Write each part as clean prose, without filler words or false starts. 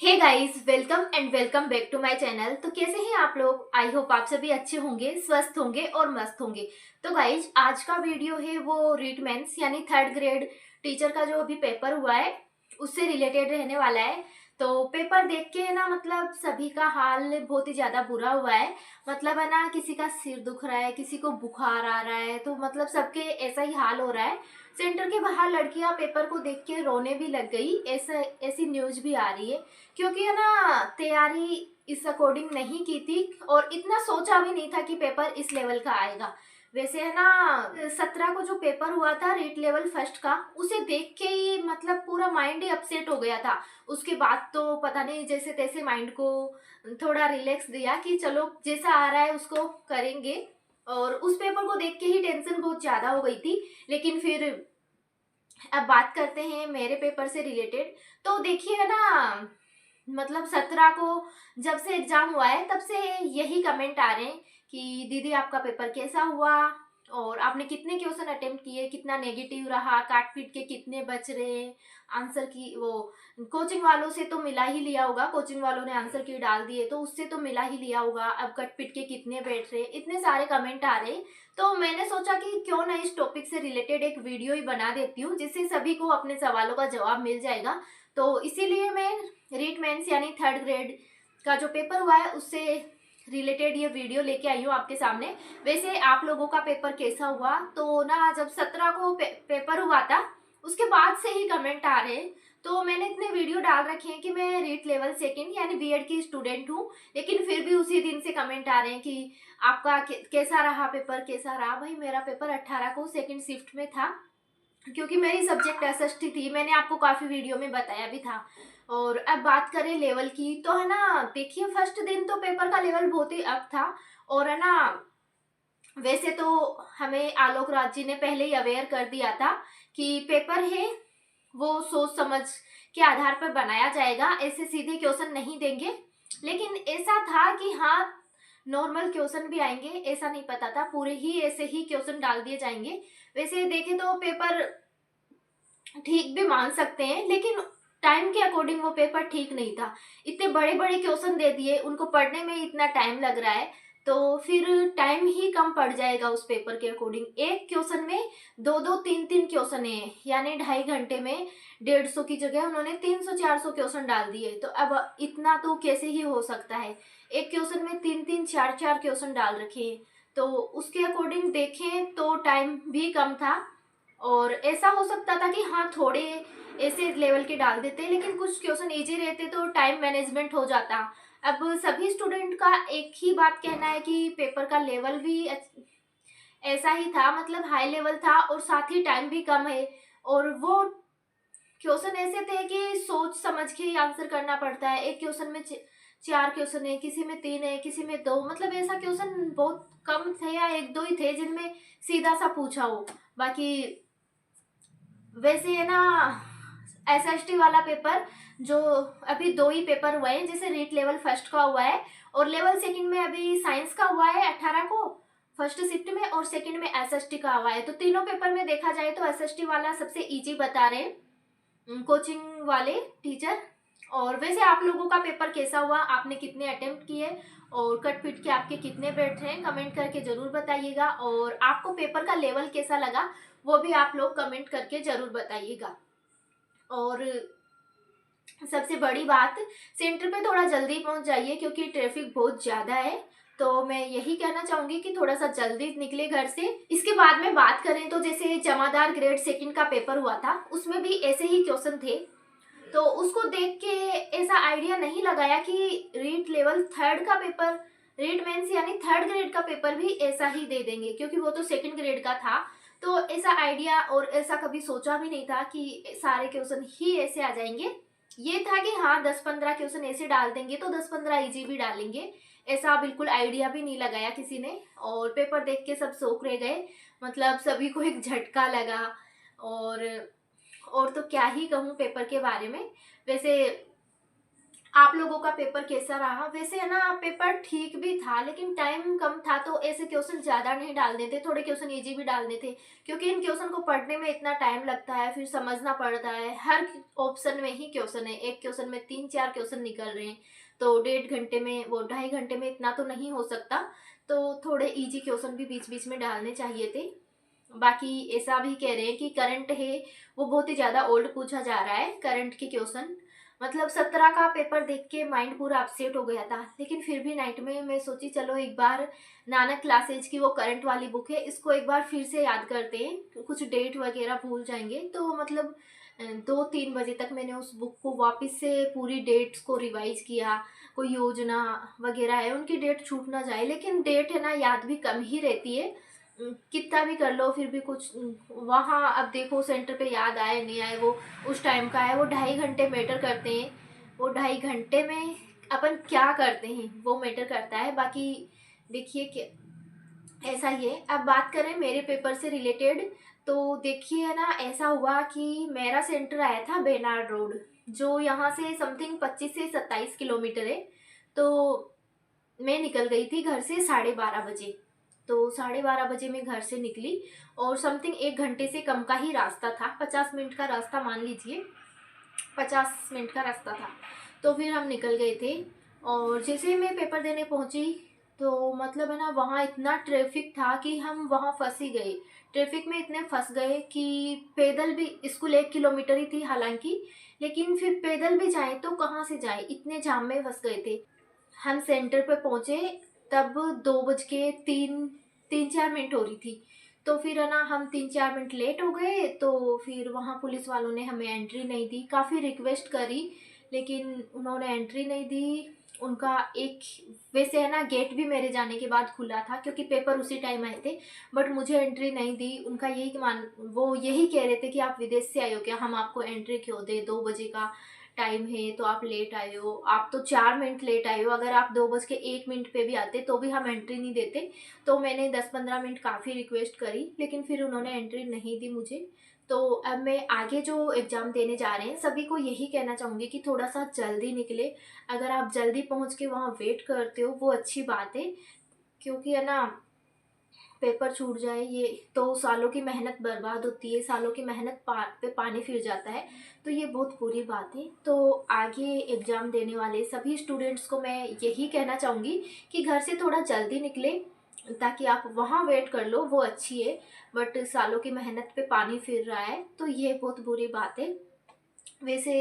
Hey guys, welcome and welcome back to my channel. तो कैसे हैं आप लोग? आई होप आप सभी अच्छे होंगे, स्वस्थ होंगे और मस्त होंगे। तो गाइस, आज का वीडियो है वो रीट मेंस यानी थर्ड ग्रेड टीचर का जो अभी पेपर हुआ है उससे रिलेटेड रहने वाला है। तो पेपर देख के ना मतलब सभी का हाल बहुत ही ज्यादा बुरा हुआ है। मतलब है ना, किसी का सिर दुख रहा है, किसी को बुखार आ रहा है, तो मतलब सबके ऐसा ही हाल हो रहा है। सेंटर के बाहर लड़कियां पेपर को देख के रोने भी लग गई, ऐसा ऐसी न्यूज भी आ रही है। क्योंकि है ना, तैयारी इस अकॉर्डिंग नहीं की थी और इतना सोचा भी नहीं था कि पेपर इस लेवल का आएगा। वैसे है ना, 17 को जो पेपर हुआ था रीट लेवल फर्स्ट का, उसे देख के ही मतलब पूरा माइंड ही अपसेट हो गया था। उसके बाद तो पता नहीं जैसे तैसे माइंड को थोड़ा रिलैक्स दिया कि चलो जैसा आ रहा है उसको करेंगे। और उस पेपर को देख के ही टेंशन बहुत ज्यादा हो गई थी। लेकिन फिर अब बात करते हैं मेरे पेपर से रिलेटेड। तो देखिए ना, मतलब 17 को जब से एग्जाम हुआ है तब से यही कमेंट आ रहे हैं कि दीदी आपका पेपर कैसा हुआ और आपने कितने क्वेश्चन अटेम्प्ट किए, कितना नेगेटिव रहा, काट पीट के कितने बच रहे आंसर की। वो कोचिंग वालों से तो मिला ही लिया होगा, कोचिंग वालों ने आंसर की डाल दिए तो उससे तो मिला ही लिया होगा। अब कट पीट के कितने बैठ रहे, इतने सारे कमेंट आ रहे। तो मैंने सोचा कि क्यों ना इस टॉपिक से रिलेटेड एक वीडियो ही बना देती हूँ जिससे सभी को अपने सवालों का जवाब मिल जाएगा। तो इसीलिए मैं रीट मेंस यानी थर्ड ग्रेड का जो पेपर हुआ है उससे रिलेटेड ये वीडियो लेके आई हूँ आपके सामने। वैसे आप लोगों का पेपर कैसा हुआ? तो ना जब 17 को पेपर हुआ था उसके बाद से ही कमेंट आ रहे हैं। तो मैंने इतने वीडियो डाल रखे हैं कि मैं रीट लेवल सेकंड यानी बीएड की स्टूडेंट हूँ, लेकिन फिर भी उसी दिन से कमेंट आ रहे हैं कि आपका कैसा रहा पेपर, कैसा रहा। भाई मेरा पेपर 18 को सेकंड शिफ्ट में था क्योंकि मेरी सब्जेक्ट एसएसटी थी, मैंने आपको काफी वीडियो में बताया भी था। और अब बात करें लेवल की तो है ना, देखिए फर्स्ट दिन तो पेपर का लेवल बहुत ही अप था। और है ना, वैसे तो हमें आलोक राज जी ने पहले ही अवेयर कर दिया था कि पेपर है वो सोच समझ के आधार पर बनाया जाएगा, ऐसे सीधे क्वेश्चन नहीं देंगे। लेकिन ऐसा था कि हाँ, नॉर्मल क्वेश्चन भी आएंगे, ऐसा नहीं पता था पूरे ही ऐसे ही क्वेश्चन डाल दिए जाएंगे। वैसे देखे तो पेपर ठीक भी मान सकते हैं, लेकिन टाइम के अकॉर्डिंग वो पेपर ठीक नहीं था। इतने बड़े बड़े क्वेश्चन दे दिए, उनको पढ़ने में इतना टाइम लग रहा है तो फिर टाइम ही कम पड़ जाएगा उस पेपर के अकॉर्डिंग। एक क्वेश्चन में दो दो तीन तीन क्वेश्चन है, यानी 2.5 घंटे में 150 की जगह उन्होंने 300-400 क्वेश्चन डाल दिए। तो अब इतना तो कैसे ही हो सकता है? एक क्वेश्चन में 3-3 4-4 क्वेश्चन डाल रखे हैं। तो उसके अकॉर्डिंग देखें तो टाइम भी कम था। और ऐसा हो सकता था कि हाँ, थोड़े ऐसे लेवल के डाल देते, लेकिन कुछ क्वेश्चन इजी रहते तो टाइम मैनेजमेंट हो जाता। अब सभी स्टूडेंट का एक ही बात कहना है कि पेपर का लेवल भी ऐसा ही था, मतलब हाई लेवल था और साथ ही टाइम भी कम है। और वो क्वेश्चन ऐसे थे कि सोच समझ के ही आंसर करना पड़ता है। एक क्वेश्चन में 4 क्वेश्चन है, किसी में 3 है, किसी में 2, मतलब ऐसा क्वेश्चन बहुत कम थे या एक दो ही थे जिनमें सीधा सा पूछा हो। बाकी वैसे है ना, एसएसटी वाला पेपर जो अभी 2 ही पेपर हुए हैं, जैसे रीट लेवल फर्स्ट का हुआ है और लेवल सेकंड में अभी साइंस का हुआ है 18 को फर्स्ट शिफ्ट में, और सेकंड में एसएसटी का हुआ है। तो तीनों पेपर में देखा जाए तो एसएसटी वाला सबसे इजी बता रहे हैं कोचिंग वाले टीचर। और वैसे आप लोगों का पेपर कैसा हुआ, आपने कितने अटेम्प्ट किए और कट पिट के आपके कितने बैठ रहे हैं, कमेंट करके जरूर बताइएगा। और आपको पेपर का लेवल कैसा लगा वो भी आप लोग कमेंट करके जरूर बताइएगा। और सबसे बड़ी बात, सेंटर पे थोड़ा जल्दी पहुंच जाइए क्योंकि ट्रैफिक बहुत ज्यादा है। तो मैं यही कहना चाहूंगी कि थोड़ा सा जल्दी निकले घर से। इसके बाद में बात करें तो जैसे जमादार ग्रेड सेकंड का पेपर हुआ था उसमें भी ऐसे ही क्वेश्चन थे। तो उसको देख के ऐसा आइडिया नहीं लगाया कि रीट लेवल थर्ड का पेपर, रीट मेंस यानी थर्ड ग्रेड का पेपर भी ऐसा ही दे देंगे क्योंकि वो तो सेकंड ग्रेड का था। तो ऐसा आइडिया और ऐसा कभी सोचा भी नहीं था कि सारे क्वेश्चन ही ऐसे आ जाएंगे। ये था कि हाँ, 10-15 क्वेश्चन ऐसे डाल देंगे तो 10-15 इजी भी डालेंगे। ऐसा बिल्कुल आइडिया भी नहीं लगाया किसी ने। और पेपर देख के सब शौक रह गए, मतलब सभी को एक झटका लगा। और तो क्या ही कहूँ पेपर के बारे में। वैसे आप लोगों का पेपर कैसा रहा? वैसे है ना, पेपर ठीक भी था लेकिन टाइम कम था, तो ऐसे क्वेश्चन ज़्यादा नहीं डालने थे, थोड़े क्वेश्चन इजी भी डालने थे, क्योंकि इन क्वेश्चन को पढ़ने में इतना टाइम लगता है, फिर समझना पड़ता है। हर ऑप्शन में ही क्वेश्चन है, एक क्वेश्चन में 3-4 क्वेश्चन निकल रहे हैं, तो 1.5 घंटे में, वो 2.5 घंटे में इतना तो नहीं हो सकता। तो थोड़े ईजी क्वेश्चन भी बीच बीच में डालने चाहिए थे। बाकी ऐसा भी कह रहे हैं कि करंट है वो बहुत ही ज़्यादा ओल्ड पूछा जा रहा है, करंट के क्वेश्चन। मतलब 17 का पेपर देख के माइंड पूरा अपसेट हो गया था, लेकिन फिर भी नाइट में मैं सोची चलो एक बार नानक क्लासेज की वो करंट वाली बुक है, इसको एक बार फिर से याद करते हैं, कुछ डेट वगैरह भूल जाएंगे। तो मतलब 2-3 बजे तक मैंने उस बुक को वापस से पूरी डेट्स को रिवाइज किया। कोई योजना वगैरह है उनकी डेट छूट ना जाए, लेकिन डेट है ना याद भी कम ही रहती है। कितना भी कर लो फिर भी कुछ वहाँ, अब देखो सेंटर पे याद आए नहीं आए वो उस टाइम का है, वो 2.5 घंटे मैटर करते हैं। वो 2.5 घंटे में अपन क्या करते हैं वो मैटर करता है। बाकी देखिए कि ऐसा ही है। अब बात करें मेरे पेपर से रिलेटेड, तो देखिए है ना, ऐसा हुआ कि मेरा सेंटर आया था बेनाड रोड, जो यहाँ से समथिंग 25 से 27 किलोमीटर है। तो मैं निकल गई थी घर से 12:30 बजे। तो 12:30 बजे मैं घर से निकली, और समथिंग 1 घंटे से कम का ही रास्ता था, 50 मिनट का रास्ता मान लीजिए, 50 मिनट का रास्ता था। तो फिर हम निकल गए थे, और जैसे ही मैं पेपर देने पहुंची, तो मतलब है ना, वहाँ इतना ट्रैफिक था कि हम वहाँ फंस ही गए। ट्रैफिक में इतने फंस गए कि पैदल भी, स्कूल 1 किलोमीटर ही थी हालांकि, लेकिन फिर पैदल भी जाए तो कहाँ से जाए, इतने जाम में फंस गए थे। हम सेंटर पे पहुंचे तब 2 बज के 3-4 मिनट हो रही थी। तो फिर है ना, हम 3-4 मिनट लेट हो गए, तो फिर वहाँ पुलिस वालों ने हमें एंट्री नहीं दी। काफ़ी रिक्वेस्ट करी लेकिन उन्होंने एंट्री नहीं दी। उनका एक, वैसे है ना, गेट भी मेरे जाने के बाद खुला था क्योंकि पेपर उसी टाइम आए थे, बट मुझे एंट्री नहीं दी। उनका यही मान, वो यही कह रहे थे कि आप विदेश से आए हो क्या, हम आपको एंट्री क्यों दे, 2 बजे का टाइम है तो आप लेट आए हो, आप तो 4 मिनट लेट आए हो, अगर आप 2 बज के 1 मिनट पे भी आते तो भी हम एंट्री नहीं देते। तो मैंने 10-15 मिनट काफ़ी रिक्वेस्ट करी लेकिन फिर उन्होंने एंट्री नहीं दी मुझे। तो अब मैं आगे जो एग्ज़ाम देने जा रहे हैं, सभी को यही कहना चाहूँगी कि थोड़ा सा जल्दी निकले। अगर आप जल्दी पहुँच के वहाँ वेट करते हो वो अच्छी बात है, क्योंकि है ना, पेपर छूट जाए ये तो सालों की मेहनत बर्बाद होती है, सालों की मेहनत पे पानी फिर जाता है, तो ये बहुत बुरी बात है। तो आगे एग्ज़ाम देने वाले सभी स्टूडेंट्स को मैं यही कहना चाहूँगी कि घर से थोड़ा जल्दी निकले ताकि आप वहाँ वेट कर लो, वो अच्छी है। बट सालों की मेहनत पे पानी फिर रहा है तो ये बहुत बुरी बात है। वैसे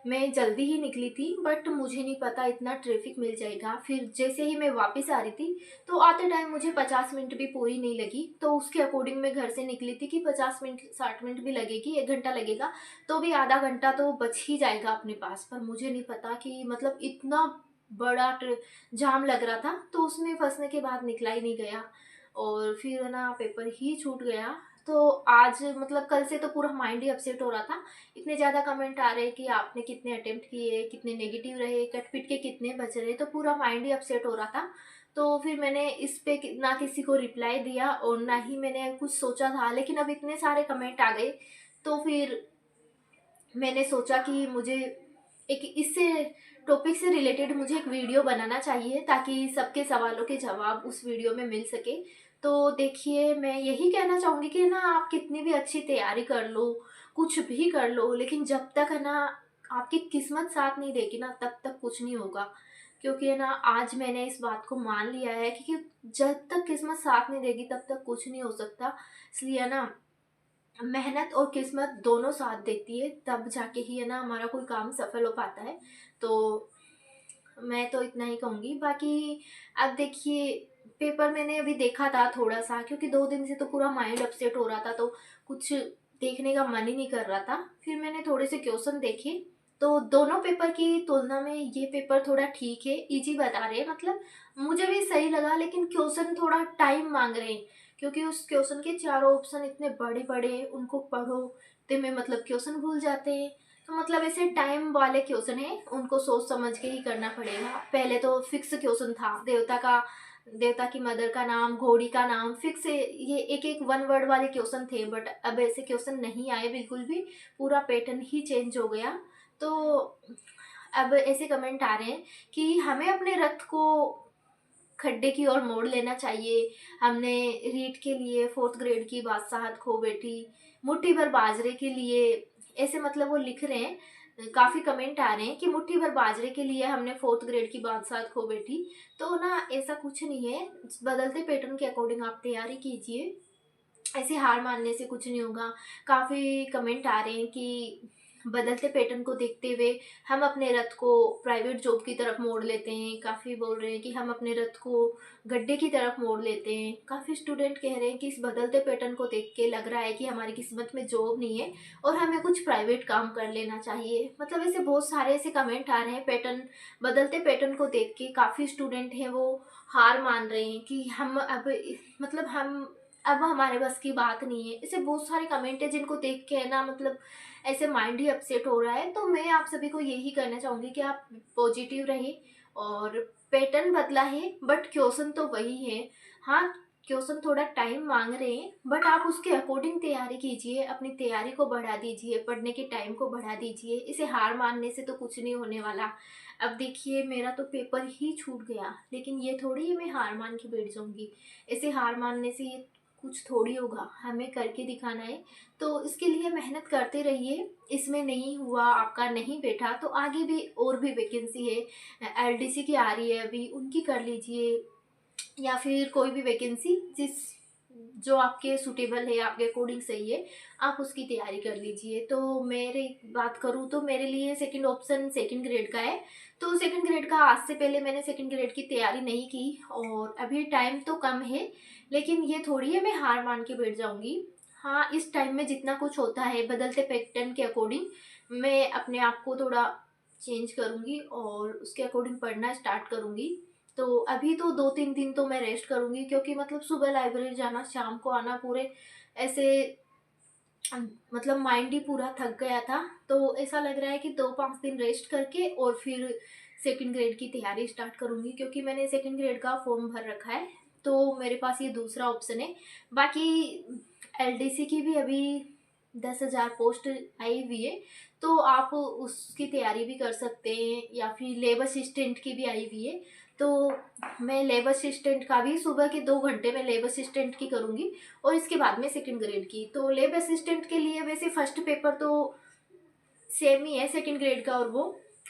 मैं जल्दी ही निकली थी बट मुझे नहीं पता इतना ट्रैफिक मिल जाएगा। फिर जैसे ही मैं वापस आ रही थी, तो आते टाइम मुझे 50 मिनट भी पूरी नहीं लगी, तो उसके अकॉर्डिंग मैं घर से निकली थी कि 50 मिनट 60 मिनट भी लगेगी, 1 घंटा लगेगा, तो भी आधा घंटा तो बच ही जाएगा अपने पास। पर मुझे नहीं पता कि मतलब इतना बड़ा जाम लग रहा था, तो उसमें फंसने के बाद निकला ही नहीं गया, और फिर है ना पेपर ही छूट गया। तो आज मतलब कल से तो पूरा माइंड ही अपसेट हो रहा था। इतने ज़्यादा कमेंट आ रहे हैं कि आपने कितने अटेम्प्ट किए, कितने नेगेटिव रहे, कट पिट के कितने बच रहे, तो पूरा माइंड ही अपसेट हो रहा था। तो फिर मैंने इस पे ना किसी को रिप्लाई दिया और ना ही मैंने कुछ सोचा था, लेकिन अब इतने सारे कमेंट आ गए तो फिर मैंने सोचा कि मुझे एक इससे टॉपिक से रिलेटेड मुझे एक वीडियो बनाना चाहिए ताकि सबके सवालों के जवाब उस वीडियो में मिल सके। तो देखिए, मैं यही कहना चाहूँगी कि ना, आप कितनी भी अच्छी तैयारी कर लो, कुछ भी कर लो, लेकिन जब तक है ना आपकी किस्मत साथ नहीं देगी ना, तब तक कुछ नहीं होगा। क्योंकि है ना, आज मैंने इस बात को मान लिया है कि जब तक किस्मत साथ नहीं देगी तब तक कुछ नहीं हो सकता। इसलिए है ना, मेहनत और किस्मत दोनों साथ देती है, तब जाके ही है ना हमारा कोई काम सफल हो पाता है। तो मैं तो इतना ही कहूँगी। बाकी अब देखिए, पेपर मैंने अभी देखा था थोड़ा सा, क्योंकि 2 दिन से तो पूरा माइंड अपसेट हो रहा था, तो कुछ देखने का मन ही नहीं कर रहा था। फिर मैंने थोड़े से क्वेश्चन देखे, तो दोनों पेपर की तुलना में ये पेपर थोड़ा ठीक है, इजी बता रहे हैं, मतलब मुझे भी सही लगा, लेकिन क्वेश्चन थोड़ा टाइम मांग रहे हैं, क्योंकि उस क्वेश्चन के चारों ऑप्शन इतने बड़े बड़े, उनको पढ़ो तो में मतलब क्वेश्चन भूल जाते हैं। तो मतलब ऐसे टाइम वाले क्वेश्चन है, उनको सोच समझ के ही करना पड़ेगा। पहले तो फिक्स क्वेश्चन था, देवता की मदर का नाम, घोड़ी का नाम, फिक्स है, ये एक एक 1 वर्ड वाले क्वेश्चन थे, बट अब ऐसे क्वेश्चन नहीं आए बिल्कुल भी, पूरा पैटर्न ही चेंज हो गया। तो अब ऐसे कमेंट आ रहे हैं कि हमें अपने रथ को खड्डे की ओर मोड़ लेना चाहिए। हमने रीट के लिए 4th ग्रेड की बादशाहत खो बैठी, मुट्ठी भर बाजरे के लिए, ऐसे मतलब वो लिख रहे हैं। काफ़ी कमेंट आ रहे हैं कि मुट्ठी भर बाजरे के लिए हमने 4th ग्रेड की बादशाहत खो बैठी। तो ना ऐसा कुछ नहीं है, बदलते पैटर्न के अकॉर्डिंग आप तैयारी कीजिए, ऐसे हार मानने से कुछ नहीं होगा। काफ़ी कमेंट आ रहे हैं कि बदलते पैटर्न को देखते हुए हम अपने रथ को प्राइवेट जॉब की तरफ मोड़ लेते हैं। काफ़ी बोल रहे हैं कि हम अपने रथ को गड्ढे की तरफ मोड़ लेते हैं। काफ़ी स्टूडेंट कह रहे हैं कि इस बदलते पैटर्न को देख के लग रहा है कि हमारी किस्मत में जॉब नहीं है और हमें कुछ प्राइवेट काम कर लेना चाहिए। मतलब ऐसे बहुत सारे ऐसे कमेंट आ रहे हैं पैटर्न, बदलते पैटर्न को देख के काफ़ी स्टूडेंट हैं वो हार मान रहे हैं कि हम अब मतलब हम अब हमारे बस की बात नहीं है। ऐसे बहुत सारे कमेंट है जिनको देख के है ना, मतलब ऐसे माइंड ही अपसेट हो रहा है। तो मैं आप सभी को यही कहना चाहूँगी कि आप पॉजिटिव रहे। और पैटर्न बदला है बट क्वेश्चन तो वही है। हाँ, क्वेश्चन थोड़ा टाइम मांग रहे हैं बट आप उसके अकॉर्डिंग तैयारी कीजिए, अपनी तैयारी को बढ़ा दीजिए, पढ़ने के टाइम को बढ़ा दीजिए। इसे हार मानने से तो कुछ नहीं होने वाला। अब देखिए मेरा तो पेपर ही छूट गया, लेकिन ये थोड़ी है मैं हार मान के बैठ जाऊँगी। ऐसे हार मानने से ये कुछ थोड़ी होगा, हमें करके दिखाना है। तो इसके लिए मेहनत करते रहिए। इसमें नहीं हुआ, आपका नहीं बैठा, तो आगे भी और भी वैकेंसी है। एलडीसी की आ रही है अभी, उनकी कर लीजिए, या फिर कोई भी वैकेंसी जो आपके सूटेबल है, आपके अकॉर्डिंग सही है, आप उसकी तैयारी कर लीजिए। तो मेरी बात करूँ तो मेरे लिए सेकंड ऑप्शन सेकंड ग्रेड का है। तो सेकंड ग्रेड का आज से पहले मैंने सेकंड ग्रेड की तैयारी नहीं की और अभी टाइम तो कम है, लेकिन ये थोड़ी है मैं हार मान के बैठ जाऊँगी। हाँ, इस टाइम में जितना कुछ होता है बदलते पैटर्न के अकॉर्डिंग मैं अपने आप को थोड़ा चेंज करूँगी और उसके अकॉर्डिंग पढ़ना स्टार्ट करूँगी। तो अभी तो 2-3 दिन तो मैं रेस्ट करूँगी, क्योंकि मतलब सुबह लाइब्रेरी जाना, शाम को आना, पूरे ऐसे मतलब माइंड ही पूरा थक गया था। तो ऐसा लग रहा है कि 2-5 दिन रेस्ट करके और फिर सेकंड ग्रेड की तैयारी स्टार्ट करूँगी, क्योंकि मैंने सेकंड ग्रेड का फॉर्म भर रखा है। तो मेरे पास ये दूसरा ऑप्शन है। बाकी एलडीसी की भी अभी 10,000 पोस्ट आई हुई है, तो आप उसकी तैयारी भी कर सकते हैं, या फिर लेबर असिस्टेंट की भी आई हुई है। तो मैं लेबर असिस्टेंट का भी सुबह के 2 घंटे में लेबर असिस्टेंट की करूँगी और इसके बाद में सेकंड ग्रेड की। तो लेबर असिस्टेंट के लिए वैसे फर्स्ट पेपर तो सेम ही है सेकंड ग्रेड का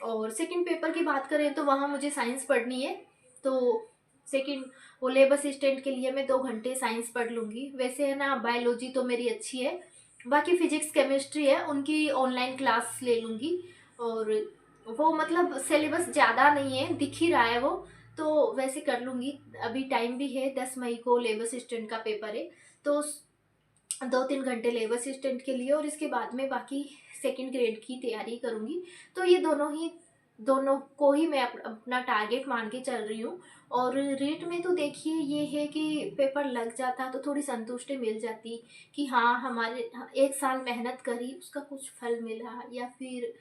और सेकंड पेपर की बात करें तो वहाँ मुझे साइंस पढ़नी है। तो सेकंड वो लेबर असिस्टेंट के लिए मैं 2 घंटे साइंस पढ़ लूँगी। वैसे है ना, बायोलॉजी तो मेरी अच्छी है, बाकी फिजिक्स केमिस्ट्री है उनकी ऑनलाइन क्लास ले लूँगी। और वो मतलब सिलेबस ज़्यादा नहीं है, दिख ही रहा है वो, तो वैसे कर लूँगी। अभी टाइम भी है, 10 मई को लेबर असिस्टेंट का पेपर है। तो 2-3 घंटे लेबर असिस्टेंट के लिए और इसके बाद में बाकी सेकंड ग्रेड की तैयारी करूँगी। तो ये दोनों को ही मैं अपना टारगेट मान के चल रही हूँ। और रीट में तो देखिए ये है कि पेपर लग जाता तो थोड़ी संतुष्टि मिल जाती कि हाँ, हमारे 1 साल मेहनत करी उसका कुछ फल मिला, या फिर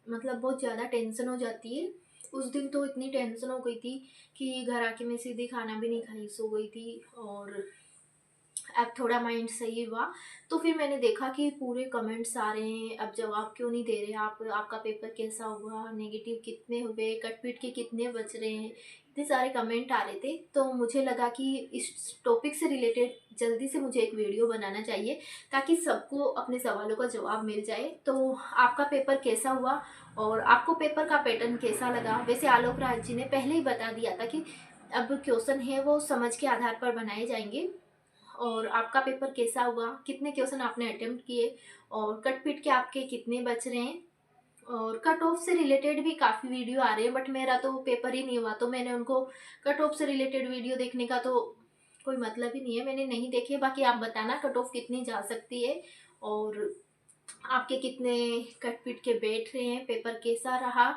मतलब बहुत ज़्यादा टेंशन हो जाती है। उस दिन तो इतनी टेंशन हो गई थी कि घर आके मैं सीधे खाना भी नहीं खाई, सो गई थी। और अब थोड़ा माइंड सही हुआ तो फिर मैंने देखा कि पूरे कमेंट्स आ रहे हैं, अब जवाब क्यों नहीं दे रहे आप, आपका पेपर कैसा हुआ, नेगेटिव कितने हुए, कटपीट के कितने बच रहे हैं, इतने सारे कमेंट आ रहे थे। तो मुझे लगा कि इस टॉपिक से रिलेटेड जल्दी से मुझे एक वीडियो बनाना चाहिए, ताकि सबको अपने सवालों का जवाब मिल जाए। तो आपका पेपर कैसा हुआ और आपको पेपर का पैटर्न कैसा लगा? वैसे आलोक राज जी ने पहले ही बता दिया था कि अब क्वेश्चन है वो समझ के आधार पर बनाए जाएंगे। और आपका पेपर कैसा हुआ, कितने क्वेश्चन आपने अटेम्प्ट किए और कट पीट के आपके कितने बच रहे हैं। और कट ऑफ से रिलेटेड भी काफ़ी वीडियो आ रहे हैं, बट मेरा तो पेपर ही नहीं हुआ तो मैंने उनको कट ऑफ से रिलेटेड वीडियो देखने का तो कोई मतलब ही नहीं है, मैंने नहीं देखे। बाकी आप बताना कट ऑफ कितनी जा सकती है और आपके कितने कट पीट के बैठ रहे हैं, पेपर कैसा रहा।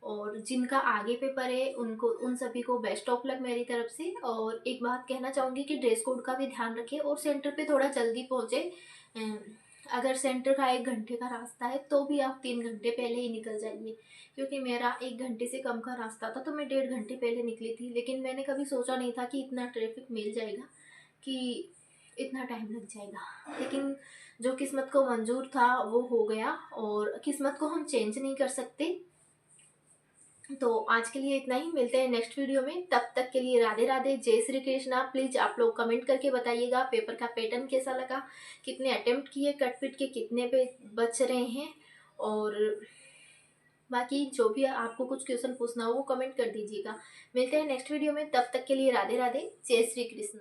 और जिनका आगे पेपर है उनको, उन सभी को बेस्ट ऑफ लक मेरी तरफ से। और एक बात कहना चाहूँगी कि ड्रेस कोड का भी ध्यान रखें और सेंटर पे थोड़ा जल्दी पहुँचे। अगर सेंटर का 1 घंटे का रास्ता है तो भी आप 3 घंटे पहले ही निकल जाइए, क्योंकि मेरा 1 घंटे से कम का रास्ता था तो मैं 1.5 घंटे पहले निकली थी। लेकिन मैंने कभी सोचा नहीं था कि इतना ट्रैफिक मिल जाएगा, कि इतना टाइम लग जाएगा। लेकिन जो किस्मत को मंजूर था वो हो गया, और किस्मत को हम चेंज नहीं कर सकते। तो आज के लिए इतना ही, मिलते हैं नेक्स्ट वीडियो में। तब तक के लिए राधे राधे, जय श्री कृष्णा। प्लीज आप लोग कमेंट करके बताइएगा पेपर का पैटर्न कैसा लगा, कितने अटेम्प्ट किए, कटपिट के कितने पे बच रहे हैं, और बाकी जो भी आपको कुछ क्वेश्चन पूछना हो वो कमेंट कर दीजिएगा। मिलते हैं नेक्स्ट वीडियो में, तब तक के लिए राधे राधे, जय श्री कृष्ण।